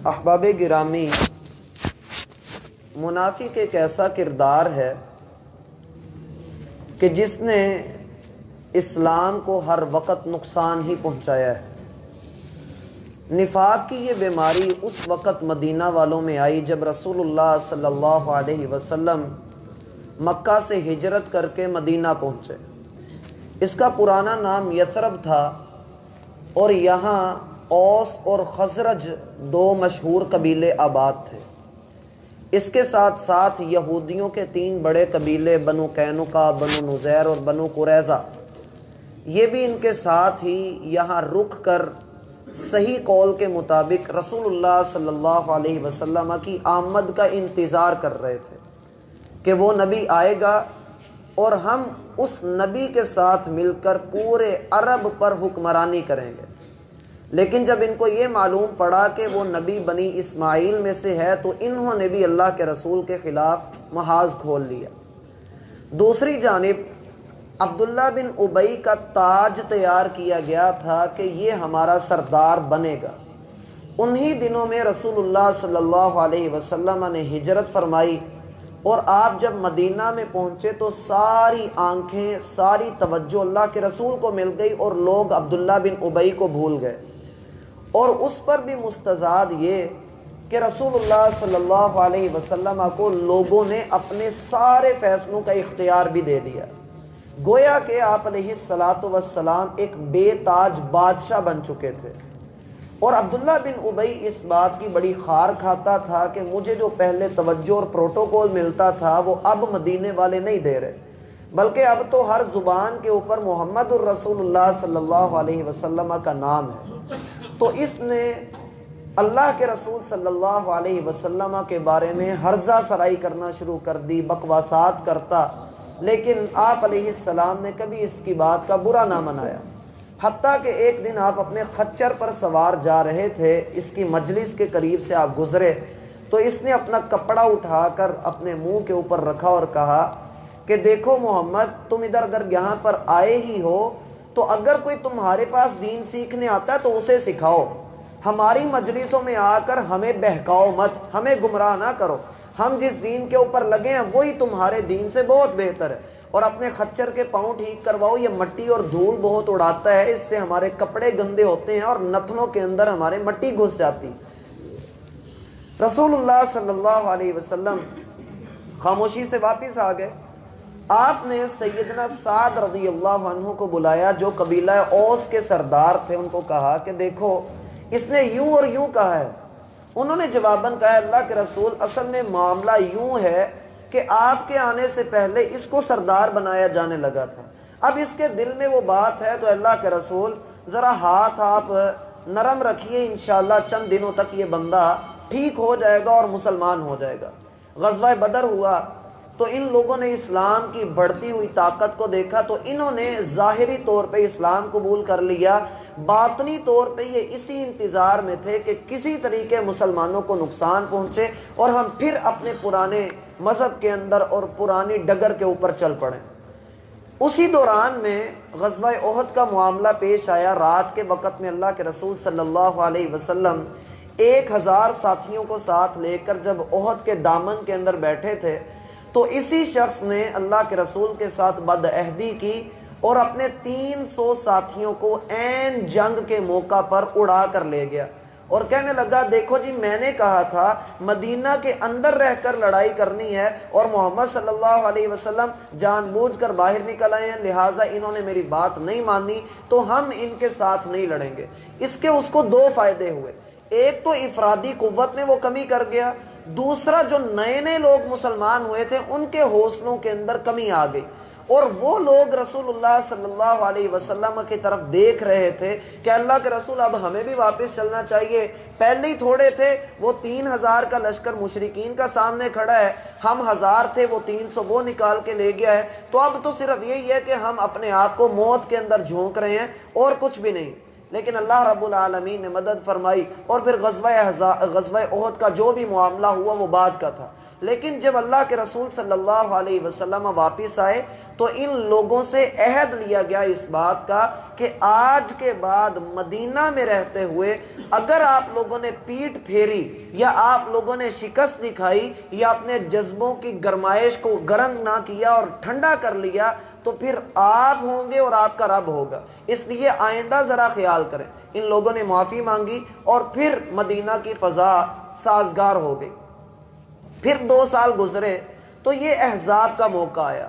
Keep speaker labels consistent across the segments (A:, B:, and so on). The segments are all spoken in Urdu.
A: احباب گرامی، منافق ایک ایسا کردار ہے کہ جس نے اسلام کو ہر وقت نقصان ہی پہنچایا ہے۔ نفاق کی یہ بیماری اس وقت مدینہ والوں میں آئی جب رسول اللہ صلی اللہ علیہ وسلم مکہ سے ہجرت کر کے مدینہ پہنچے۔ اس کا پرانا نام یثرب تھا اور یہاں اوس اور خزرج دو مشہور قبیلے آباد تھے۔ اس کے ساتھ ساتھ یہودیوں کے 3 بڑے قبیلے بنو قینقاع، بنو نذیر اور بنو قریظہ، یہ بھی ان کے ساتھ ہی یہاں رک کر صحیح قول کے مطابق رسول اللہ صلی اللہ علیہ وسلم کی آمد کا انتظار کر رہے تھے کہ وہ نبی آئے گا اور ہم اس نبی کے ساتھ مل کر پورے عرب پر حکمرانی کریں گے۔ لیکن جب ان کو یہ معلوم پڑا کہ وہ نبی بنی اسماعیل میں سے ہے تو انہوں نے بھی اللہ کے رسول کے خلاف محاذ کھول لیا۔ دوسری جانب عبداللہ بن ابی کا تاج تیار کیا گیا تھا کہ یہ ہمارا سردار بنے گا۔ انہی دنوں میں رسول اللہ صلی اللہ علیہ وسلم نے ہجرت فرمائی اور آپ جب مدینہ میں پہنچے تو ساری آنکھیں، ساری توجہ اللہ کے رسول کو مل گئی اور لوگ عبداللہ بن ابی کو بھول گئے۔ اور اس پر بھی مستزاد یہ کہ رسول اللہ صلی اللہ علیہ وسلم کو لوگوں نے اپنے سارے فیصلوں کا اختیار بھی دے دیا، گویا کہ آپ علیہ الصلاۃ والسلام ایک بے تاج بادشاہ بن چکے تھے۔ اور عبداللہ بن ابی اس بات کی بڑی خار کھاتا تھا کہ مجھے جو پہلے توجہ اور پروٹوکول ملتا تھا وہ اب مدینے والے نہیں دے رہے، بلکہ اب تو ہر زبان کے اوپر محمد الرسول اللہ صلی اللہ علیہ وسلم کا نام ہے۔ تو اس نے اللہ کے رسول صلی اللہ علیہ وسلم کے بارے میں ہرزہ سرائی کرنا شروع کر دی، بکواسات کرتا، لیکن آپ علیہ السلام نے کبھی اس کی بات کا برا نہ منایا۔ حتیٰ کہ ایک دن آپ اپنے خچر پر سوار جا رہے تھے، اس کی مجلس کے قریب سے آپ گزرے تو اس نے اپنا کپڑا اٹھا کر اپنے منہ کے اوپر رکھا اور کہا کہ دیکھو محمد، تم ادھر اگر یہاں پر آئے ہی ہو تو اگر کوئی تمہارے پاس دین سیکھنے آتا ہے تو اسے سکھاؤ، ہماری مجلسوں میں آ کر ہمیں بہکاؤ مت، ہمیں گمراہ نہ کرو، ہم جس دین کے اوپر لگے ہیں وہی تمہارے دین سے بہت بہتر ہے، اور اپنے خچر کے پاؤں ٹھیک کرواؤ، یہ مٹی اور دھول بہت اڑاتا ہے، اس سے ہمارے کپڑے گندے ہوتے ہیں اور نتنوں کے اندر ہمارے مٹی گھس جاتی۔ رسول اللہ صلی اللہ علیہ وسلم خاموشی سے واپس آ گئے۔ آپ نے سیدنا سعد رضی اللہ عنہ کو بلایا جو قبیلہ اوس کے سردار تھے، ان کو کہا کہ دیکھو اس نے یوں اور یوں کہا ہے۔ انہوں نے جواباً کہا اللہ کے رسول، اصل میں معاملہ یوں ہے کہ آپ کے آنے سے پہلے اس کو سردار بنایا جانے لگا تھا، اب اس کے دل میں وہ بات ہے تو اللہ کے رسول ذرا ہاتھ آپ نرم رکھیے، انشاءاللہ چند دنوں تک یہ بندہ ٹھیک ہو جائے گا اور مسلمان ہو جائے گا۔ غزوہ بدر ہوا تو ان لوگوں نے اسلام کی بڑھتی ہوئی طاقت کو دیکھا تو انہوں نے ظاہری طور پہ اسلام قبول کر لیا، باطنی طور پہ یہ اسی انتظار میں تھے کہ کسی طریقے مسلمانوں کو نقصان پہنچے اور ہم پھر اپنے پرانے مذہب کے اندر اور پرانی ڈگر کے اوپر چل پڑیں۔ اسی دوران میں غزوہ احد کا معاملہ پیش آیا۔ رات کے وقت میں اللہ کے رسول صلی اللہ علیہ وسلم 1000 ساتھیوں کو ساتھ لے کر جب احد کے دامن کے اندر بیٹھے تھے تو اسی شخص نے اللہ کے رسول کے ساتھ بدعہدی کی اور اپنے 300 ساتھیوں کو عین جنگ کے موقع پر اڑا کر لے گیا اور کہنے لگا دیکھو جی، میں نے کہا تھا مدینہ کے اندر رہ کر لڑائی کرنی ہے اور محمد صلی اللہ علیہ وسلم جان بوجھ کر باہر نکل آئے ہیں، لہٰذا انہوں نے میری بات نہیں مانی تو ہم ان کے ساتھ نہیں لڑیں گے۔ اس کے اس کو 2 فائدے ہوئے، ایک تو افرادی قوت میں وہ کمی کر گیا، دوسرا جو نئے نئے لوگ مسلمان ہوئے تھے ان کے حوصلوں کے اندر کمی آ گئی، اور وہ لوگ رسول اللہ صلی اللہ علیہ وسلم کی طرف دیکھ رہے تھے کہ اللہ کے رسول اب ہمیں بھی واپس چلنا چاہیے، پہلے ہی تھوڑے تھے، وہ 3000 کا لشکر مشرکین کا سامنے کھڑا ہے، ہم 1000 تھے، وہ 300 وہ نکال کے لے گیا ہے، تو اب تو صرف یہی ہے کہ ہم اپنے آپ کو موت کے اندر جھونک رہے ہیں اور کچھ بھی نہیں۔ لیکن اللہ رب العالمین نے مدد فرمائی اور پھر غزوہ احد کا جو بھی معاملہ ہوا وہ بعد کا تھا۔ لیکن جب اللہ کے رسول صلی اللہ علیہ وسلم واپس آئے تو ان لوگوں سے عہد لیا گیا اس بات کا کہ آج کے بعد مدینہ میں رہتے ہوئے اگر آپ لوگوں نے پیٹھ پھیری یا آپ لوگوں نے شکست دکھائی یا اپنے جذبوں کی گرمائش کو گرم نہ کیا اور ٹھنڈا کر لیا تو پھر آپ ہوں گے اور آپ کا رب ہوگا، اس لیے آئندہ ذرا خیال کریں۔ ان لوگوں نے معافی مانگی اور پھر مدینہ کی فضا سازگار ہو گئی۔ پھر 2 سال گزرے تو یہ احزاب کا موقع آیا۔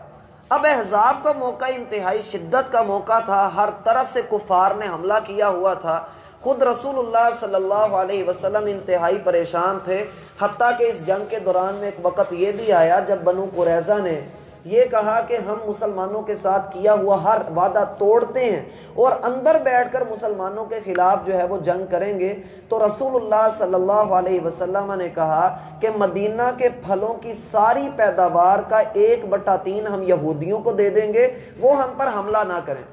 A: اب احزاب کا موقع انتہائی شدت کا موقع تھا، ہر طرف سے کفار نے حملہ کیا ہوا تھا۔ خود رسول اللہ صلی اللہ علیہ وسلم انتہائی پریشان تھے، حتیٰ کہ اس جنگ کے دوران میں ایک وقت یہ بھی آیا جب بنو قریظہ نے یہ کہا کہ ہم مسلمانوں کے ساتھ کیا ہوا ہر وعدہ توڑتے ہیں اور اندر بیٹھ کر مسلمانوں کے خلاف جو ہے وہ جنگ کریں گے، تو رسول اللہ صلی اللہ علیہ وسلم نے کہا کہ مدینہ کے پھلوں کی ساری پیداوار کا 1/3 ہم یہودیوں کو دے دیں گے، وہ ہم پر حملہ نہ کریں۔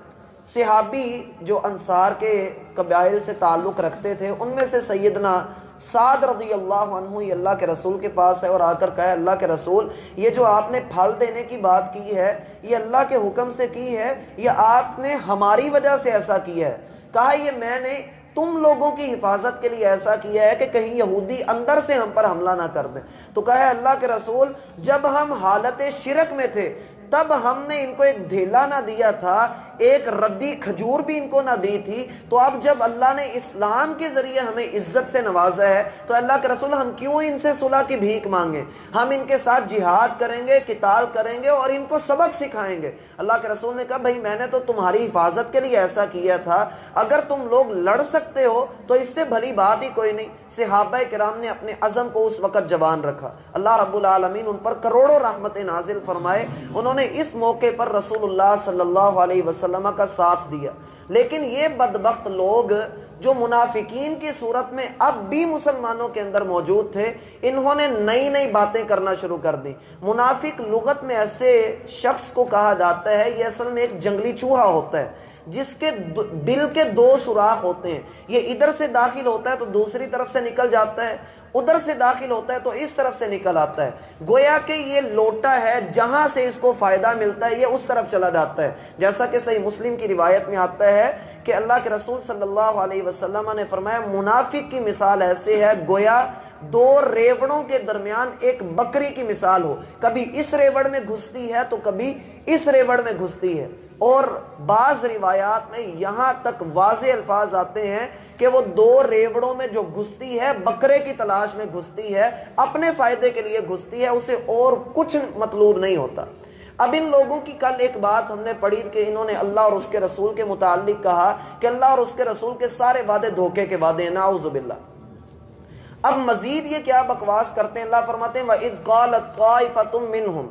A: صحابی جو انصار کے قبائل سے تعلق رکھتے تھے ان میں سے سیدنا سعد رضی اللہ عنہ یہ اللہ کے رسول کے پاس ہے اور آ کر کہا اللہ کے رسول یہ جو آپ نے پھل دینے کی بات کی ہے یہ اللہ کے حکم سے کی ہے یا آپ نے ہماری وجہ سے ایسا کیا ہے؟ کہا یہ میں نے تم لوگوں کی حفاظت کے لیے ایسا کیا ہے کہ کہیں یہودی اندر سے ہم پر حملہ نہ کر دیں۔ تو کہا اللہ کے رسول جب ہم حالت شرک میں تھے تب ہم نے ان کو ایک دھیلا نہ دیا تھا، ایک ردی کھجور بھی ان کو نہ دی تھی، تو اب جب اللہ نے اسلام کے ذریعے ہمیں عزت سے نوازا ہے تو اللہ کے رسول ہم کیوں ان سے صلح کی بھیک مانگیں؟ ہم ان کے ساتھ جہاد کریں گے، قتال کریں گے اور ان کو سبق سکھائیں گے۔ اللہ کے رسول نے کہا بھائی میں نے تو تمہاری حفاظت کے لیے ایسا کیا تھا، اگر تم لوگ لڑ سکتے ہو تو اس سے بھلی بات ہی کوئی نہیں۔ صحابہ کرام نے اپنے عزم کو اس وقت جوان رکھا، اللہ رب العالمین ان پر کروڑوں رحمتیں نازل فرمائے، انہوں نے اس موقع پر رسول اللہ صلی اللہ علیہ وسلم کا ساتھ دیا۔ لیکن یہ بدبخت لوگ جو منافقین کی صورت میں اب بھی مسلمانوں کے اندر موجود تھے، انہوں نے نئی نئی باتیں کرنا شروع کر دی۔ منافق لغت میں ایسے شخص کو کہا جاتا ہے، یہ اصل میں ایک جنگلی چوہا ہوتا ہے جس کے بل کے 2 سوراخ ہوتے ہیں، یہ ادھر سے داخل ہوتا ہے تو دوسری طرف سے نکل جاتا ہے، ادھر سے داخل ہوتا ہے تو اس طرف سے نکل آتا ہے، گویا کہ یہ لوٹا ہے جہاں سے اس کو فائدہ ملتا ہے یہ اس طرف چلا جاتا ہے۔ جیسا کہ صحیح مسلم کی روایت میں آتا ہے کہ اللہ کے رسول صلی اللہ علیہ وسلم نے فرمایا منافق کی مثال ایسے ہے گویا 2 ریوڑوں کے درمیان ایک بکری کی مثال ہو، کبھی اس ریوڑ میں گھستی ہے تو کبھی اس ریوڑ میں گھستی ہے۔ اور بعض روایات میں یہاں تک واضح الفاظ آتے ہیں کہ وہ 2 ریوڑوں میں جو گھستی ہے بکرے کی تلاش میں گھستی ہے، اپنے فائدے کے لیے گھستی ہے، اسے اور کچھ مطلوب نہیں ہوتا۔ اب ان لوگوں کی کل ایک بات ہم نے پڑھی کہ انہوں نے اللہ اور اس کے رسول کے متعلق کہا کہ اللہ اور اس کے رسول کے سارے وعدے دھوکے کے وعدے ہیں، نعوذ باللہ۔ اب مزید یہ کیا بکواس کرتے ہیں، اللہ فرماتے ہیں وَإِذْ قَالَتْ طَائِفَةٌ مِّنْهُمْ،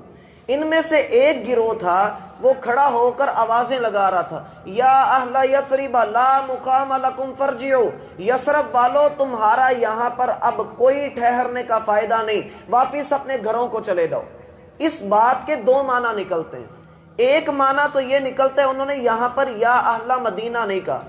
A: ان میں سے ایک گروہ تھا وہ کھڑا ہو کر آوازیں لگا رہا تھا، یا اہل یثرب لا مقام لکم فرجعوا، یثرب والو تمہارا یہاں پر اب کوئی ٹھہرنے کا فائدہ نہیں، واپس اپنے گھروں کو چلے جاؤ۔ اس بات کے 2 معنی نکلتے ہیں۔ ایک معنی تو یہ نکلتا ہے انہوں نے یہاں پر یا اہل مدینہ نہیں کہا،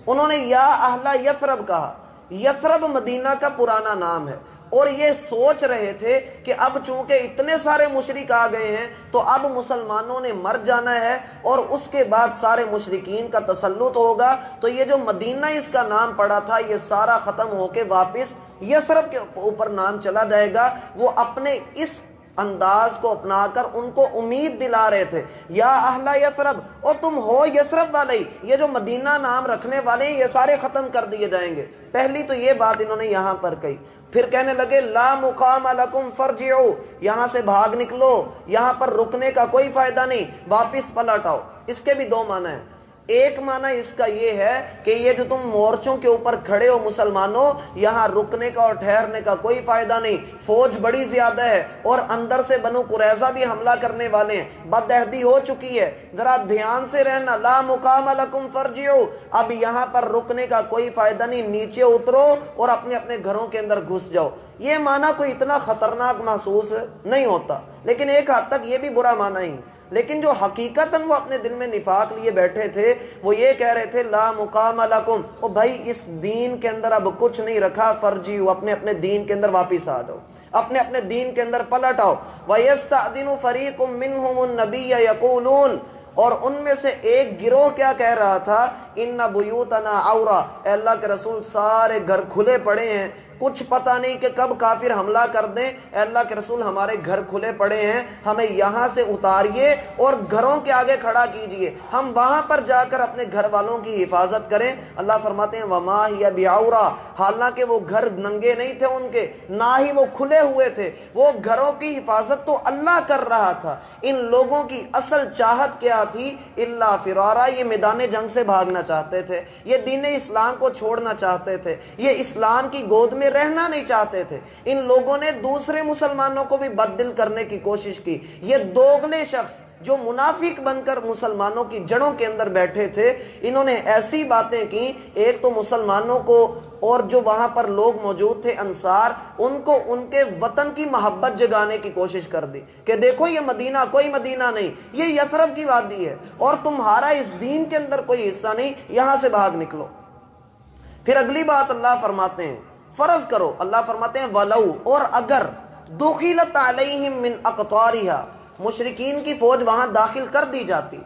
A: انہوں نے یا اہل یثرب کہا۔ یثرب مدینہ کا پرانا نام ہے اور یہ سوچ رہے تھے کہ اب چونکہ اتنے سارے مشرک آ گئے ہیں تو اب مسلمانوں نے مر جانا ہے اور اس کے بعد سارے مشرکین کا تسلط ہوگا، تو یہ جو مدینہ اس کا نام پڑا تھا یہ سارا ختم ہو کے واپس یثرب کے اوپر نام چلا جائے گا۔ وہ اپنے اس انداز کو اپنا کر ان کو امید دلا رہے تھے، یا اہل یثرب، اور تم ہو یثرب والے، یہ جو مدینہ نام رکھنے والے ہیں یہ سارے ختم کر دیے جائیں گے۔ پہلی تو یہ بات انہوں نے یہاں پر کہی۔ پھر کہنے لگے لا مقام لکم فرجعوا، یہاں سے بھاگ نکلو، یہاں پر رکنے کا کوئی فائدہ نہیں، واپس پلٹ آؤ۔ اس کے بھی 2 معنی ہیں۔ ایک معنی اس کا یہ ہے کہ یہ جو تم مورچوں کے اوپر کھڑے ہو مسلمانوں، یہاں رکنے کا اور ٹھہرنے کا کوئی فائدہ نہیں، فوج بڑی زیادہ ہے اور اندر سے بنو قریظہ بھی حملہ کرنے والے ہیں، بدعہدی ہو چکی ہے، ذرا دھیان سے رہنا، لا مقام لکم فرجعوا، اب یہاں پر رکنے کا کوئی فائدہ نہیں، نیچے اترو اور اپنے اپنے گھروں کے اندر گھس جاؤ۔ یہ معنی کوئی اتنا خطرناک محسوس نہیں ہوتا، لیکن ایک حد تک یہ بھی برا معنی ہی۔ لیکن جو حقیقتاً وہ اپنے دل میں نفاق لیے بیٹھے تھے وہ یہ کہہ رہے تھے لا مقام لکم، او بھائی اس دین کے اندر اب کچھ نہیں رکھا، فرجی اپنے اپنے دین کے اندر واپس آ جاؤ۔ اپنے اپنے دین کے اندر پلٹ آؤ. وَيَسْتَأْذِنُ فَرِيقٌ مِّنْهُمُ النَّبِيَّ يَقُولُونَ, اور ان میں سے ایک گروہ کیا کہہ رہا تھا, اِنَّ بُيُوتَنَا عَوْرَةٌ, اے اللہ کے رسول سارے گھر کھلے پڑے ہیں, کچھ پتہ نہیں کہ کب کافر حملہ کر دیں, اے اللہ کے رسول ہمارے گھر کھلے پڑے ہیں, ہمیں یہاں سے اتاریے اور گھروں کے آگے کھڑا کیجئے, ہم وہاں پر جا کر اپنے گھر والوں کی حفاظت کریں. اللہ فرماتے ہیں وَمَا هِيَ بِعَوْرَةٍ, حالانکہ وہ گھر ننگے نہیں تھے ان کے, نہ ہی وہ کھلے ہوئے تھے, وہ گھروں کی حفاظت تو اللہ کر رہا تھا. ان لوگوں کی اصل چاہت کیا تھی, اللہ فرارا, یہ میدان جنگ سے بھاگنا چاہتے تھے, یہ دین اسلام کو چھوڑنا چاہتے تھے, یہ اسلام کی گود میں رہنا نہیں چاہتے تھے. ان لوگوں نے دوسرے مسلمانوں کو بھی بد دل کرنے کی کوشش کی. یہ دوغلے شخص جو منافق بن کر مسلمانوں کی جڑوں کے اندر بیٹھے تھے, انہوں نے ایسی باتیں کی. ایک تو مسلمانوں کو اور جو وہاں پر لوگ موجود تھے انصار, ان کو ان کے وطن کی محبت جگانے کی کوشش کر دی کہ دیکھو یہ مدینہ کوئی مدینہ نہیں, یہ یثرب کی وادی ہے اور تمہارا اس دین کے اندر کوئی حصہ نہیں, یہاں سے بھاگ نکلو. پھر اگلی بات اللہ فرماتے ہیں, فرض کرو, اللہ فرماتے ہیں وَلَوْ, اور اگر دُخِلَتْ عَلَيْهِمْ مِنْ أَقْطَارِهَا, مشرکین کی فوج وہاں داخل کر دی جاتی,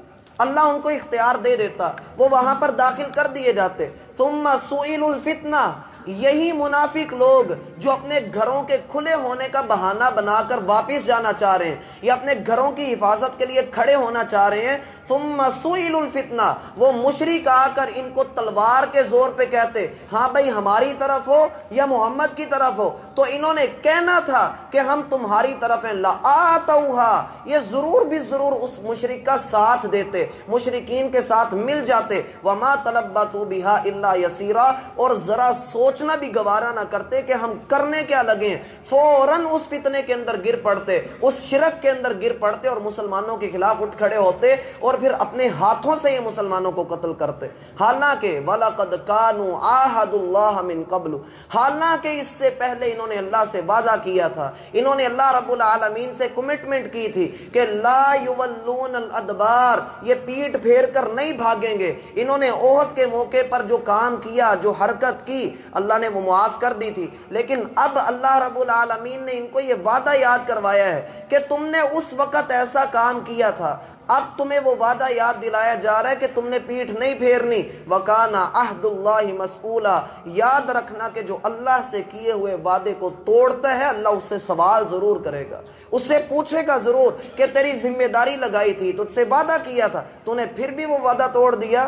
A: اللہ ان کو اختیار دے دیتا, وہ وہاں پر داخل کر دیے جاتے. ثُمَّ سُئِلُوا الْفِتْنَةَ, یہی منافق لوگ جو اپنے گھروں کے کھلے ہونے کا بہانہ بنا کر واپس جانا چاہ رہے ہیں یا اپنے گھروں کی حفاظت کے لیے کھڑے ہونا چاہ رہے ہیں, ثم سئلوا الفتنہ, وہ مشرک آ کر ان کو تلوار کے زور پہ کہتے ہاں بھائی ہماری طرف ہو یا محمد کی طرف ہو, تو انہوں نے کہنا تھا کہ ہم تمہاری طرف ہیں. لآتوها, یہ ضرور بھی ضرور اس مشرک کا ساتھ دیتے, مشرکین کے ساتھ مل جاتے. وما تلبثوا بها الا یسیرا, اور ذرا سوچنا بھی گوارا نہ کرتے کہ ہم کرنے کیا لگے, فوراً اس فتنے کے اندر گر پڑتے, اس شرک کے اندر گر پڑتے اور مسلمانوں کے خلاف اٹھ کھڑے ہوتے اور پھر اپنے ہاتھوں سے یہ مسلمانوں کو قتل کرتے. حالانکہ وَلَقَدْ كَانُوا عَاهَدُوا اللَّهَ مِن قَبْلُ, حالانکہ اس سے پہلے انہوں نے اللہ سے وعدہ کیا تھا, انہوں نے اللہ رب العالمین سے کمٹمنٹ کی تھی کہ لا يُوَلُّونَ الْأَدْبَارِ, یہ پیٹ پھیر کر نہیں بھاگیں گے. انہوں نے احد کے موقع پر جو کام کیا, جو حرکت کی, اللہ نے وہ معاف کر دی تھی, لیکن اب اللہ رب العالمین نے ان کو یہ وعدہ یاد کروایا ہے کہ تم نے اس وقت ایسا کام کیا تھا, اب تمہیں وہ وعدہ یاد دلایا جا رہا ہے کہ تم نے پیٹھ نہیں پھیرنی. وَكَانَ عَهْدُ اللَّهِ مَسْئُولًا, یاد رکھنا کہ جو اللہ سے کیے ہوئے وعدے کو توڑتا ہے اللہ اس سے سوال ضرور کرے گا, اس سے پوچھے گا ضرور کہ تیری ذمہ داری لگائی تھی, تجھ سے وعدہ کیا تھا, تو نے پھر بھی وہ وعدہ توڑ دیا.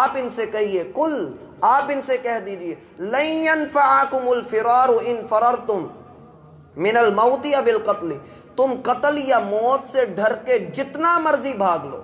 A: آپ ان سے کہیے, کل, آپ ان سے کہہ دیجئے, لَن يَنفَعَكُمُ الْفِرَارُ إِن فَرَرْتُمْ مِنَ الْمَوْتِ أَوِ الْقَتْلِ, تم قتل یا موت سے ڈر کے جتنا مرضی بھاگ لو,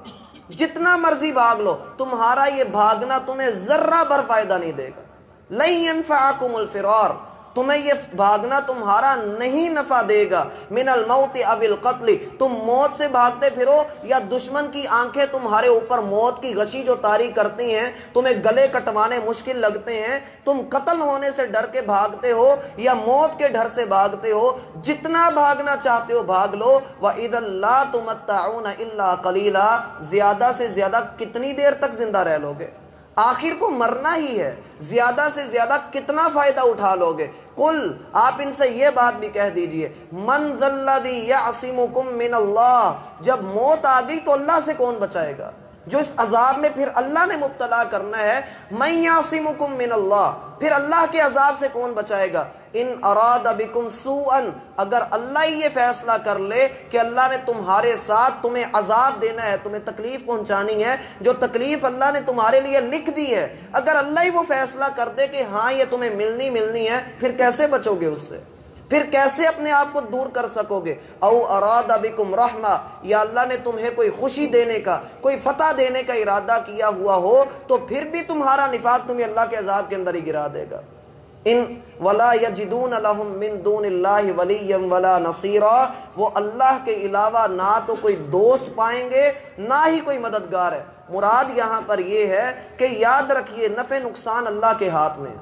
A: جتنا مرضی بھاگ لو, تمہارا یہ بھاگنا تمہیں ذرہ بھر فائدہ نہیں دے گا. لَن يَنفَعَكُمُ الْفِرَارُ, تمہیں یہ بھاگنا تمہارا نہیں نفع دے گا. من الموت او القتل, تم موت سے بھاگتے پھرو یا دشمن کی آنکھیں تمہارے اوپر موت کی غشی جو طاری کرتی ہیں, تمہیں گلے کٹوانے مشکل لگتے ہیں, تم قتل ہونے سے ڈر کے بھاگتے ہو یا موت کے ڈر سے بھاگتے ہو, جتنا بھاگنا چاہتے ہو بھاگ لو. وَإِذًا لَا تُمَتَّعُونَ إِلَّا قَلِيلًا, زیادہ سے زیادہ کتنی دیر تک زندہ رہ لو گے, آخر کو مرنا ہی ہے, زیادہ سے زیادہ کتنا فائدہ اٹھا لو گے. کل, آپ ان سے یہ بات بھی کہہ دیجئے, من ذا الذی یعصمکم من اللہ, جب موت آ گئی تو اللہ سے کون بچائے گا, جو اس عذاب میں پھر اللہ نے مبتلا کرنا ہے. من یعصمکم من اللہ, پھر اللہ کے عذاب سے کون بچائے گا. ان اراد بکم سوءا, اگر اللہ ہی یہ فیصلہ کر لے کہ اللہ نے تمہارے ساتھ تمہیں عذاب دینا ہے, تمہیں تکلیف پہنچانی ہے, جو تکلیف اللہ نے تمہارے لیے لکھ دی ہے, اگر اللہ ہی وہ فیصلہ کر دے کہ ہاں یہ تمہیں ملنی ہے, پھر کیسے بچو گے اس سے, پھر کیسے اپنے آپ کو دور کر سکو گے. او اراد بکم رحمہ, یا اللہ نے تمہیں کوئی خوشی دینے کا, کوئی فتح دینے کا ارادہ کیا ہوا ہو, تو پھر بھی تمہارا نفاق تمہیں اللہ کے عذاب کے اندر ہی گرا دے گا. ان ولا یجدون لهم من دون اللہ ولیا ولا نصیرا, وہ اللہ کے علاوہ نہ تو کوئی دوست پائیں گے نہ ہی کوئی مددگار ہے. مراد یہاں پر یہ ہے کہ یاد رکھیے نفع نقصان اللہ کے ہاتھ میں,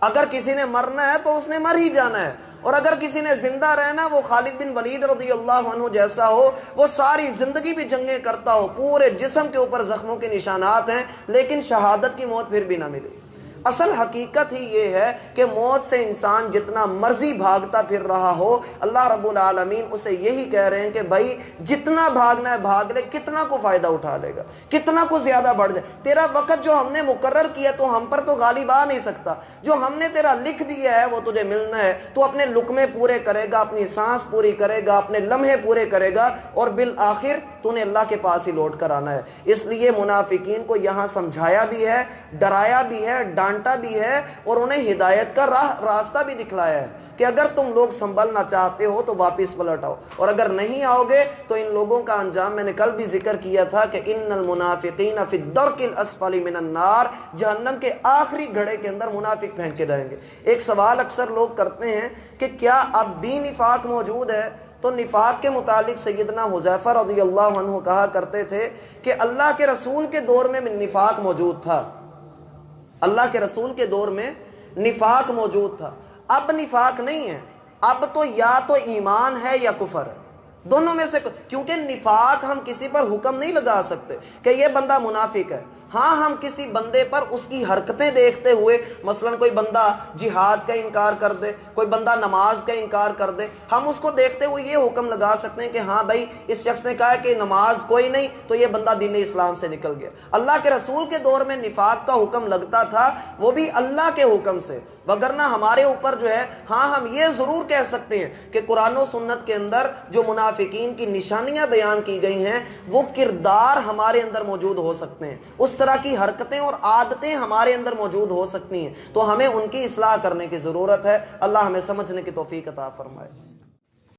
A: اگر کسی نے مرنا ہے تو اس نے مر ہی جانا ہے, اور اگر کسی نے زندہ رہنا, وہ خالد بن ولید رضی اللہ عنہ جیسا ہو, وہ ساری زندگی بھی جنگیں کرتا ہو, پورے جسم کے اوپر زخموں کے نشانات ہیں, لیکن شہادت کی موت پھر بھی نہ ملی. اصل حقیقت ہی یہ ہے کہ موت سے انسان جتنا مرضی بھاگتا پھر رہا ہو، اللہ رب العالمین اسے یہی کہہ رہے ہیں کہ بھائی جتنا بھاگنا ہے بھاگ لے، کتنا کو فائدہ اٹھا لے گا، کتنا کو زیادہ بڑھ جائے۔ تیرا وقت جو ہم نے مقرر کیا تو ہم پر تو غالب آ نہیں سکتا، جو ہم نے تیرا لکھ دیا ہے وہ تجھے ملنا ہے۔ تو اپنے لقمے پورے کرے گا، اپنی سانس پوری کرے گا، اپنے لمحے پورے کرے گا، اور بالآخر تو نے اللہ کے پاس ہی لوٹ کر آنا ہے۔ اس لیے منافقین کو یہاں سمجھایا بھی ہے، ڈرایا بھی ہے، ڈانٹا بھی ہے، اور انہیں ہدایت کا راستہ بھی دکھلایا ہے کہ اگر تم لوگ سنبھلنا چاہتے ہو تو واپس پلٹ آؤ، اور اگر نہیں آؤ گے تو ان لوگوں کا انجام میں نے کل بھی ذکر کیا تھا کہ ان المنافقین فی الدرک الاسفل من النار، جہنم کے آخری گھڑے کے اندر منافق پھینک کے رہیں گے۔ ایک سوال اکثر لوگ کرتے ہیں کہ کیا اب بھی نفاق موجود ہے؟ تو نفاق کے متعلق سیدنا حذیفہ رضی اللہ عنہ کہا کرتے تھے کہ اللہ کے رسول کے دور میں نفاق موجود تھا، اللہ کے رسول کے دور میں نفاق موجود تھا، اب نفاق نہیں ہے، اب تو یا تو ایمان ہے یا کفر ہے، دونوں میں سے، کیونکہ نفاق ہم کسی پر حکم نہیں لگا سکتے کہ یہ بندہ منافق ہے۔ ہاں ہم کسی بندے پر اس کی حرکتیں دیکھتے ہوئے، مثلا کوئی بندہ جہاد کا انکار کر دے، کوئی بندہ نماز کا انکار کر دے، ہم اس کو دیکھتے ہوئے یہ حکم لگا سکتے ہیں کہ ہاں بھائی اس شخص نے کہا ہے کہ نماز کوئی نہیں تو یہ بندہ دین اسلام سے نکل گیا۔ اللہ کے رسول کے دور میں نفاق کا حکم لگتا تھا، وہ بھی اللہ کے حکم سے، وگرنہ ہمارے اوپر جو ہے، ہاں ہم یہ ضرور کہہ سکتے ہیں کہ قرآن و سنت کے اندر جو منافقین کی نشانیاں بیان کی گئی ہیں وہ کردار ہمارے اندر موجود ہو سکتے ہیں، اس طرح کی حرکتیں اور عادتیں ہمارے اندر موجود ہو سکتی ہیں، تو ہمیں ان کی اصلاح کرنے کی ضرورت ہے۔ اللہ ہمیں سمجھنے کی توفیق عطا فرمائے۔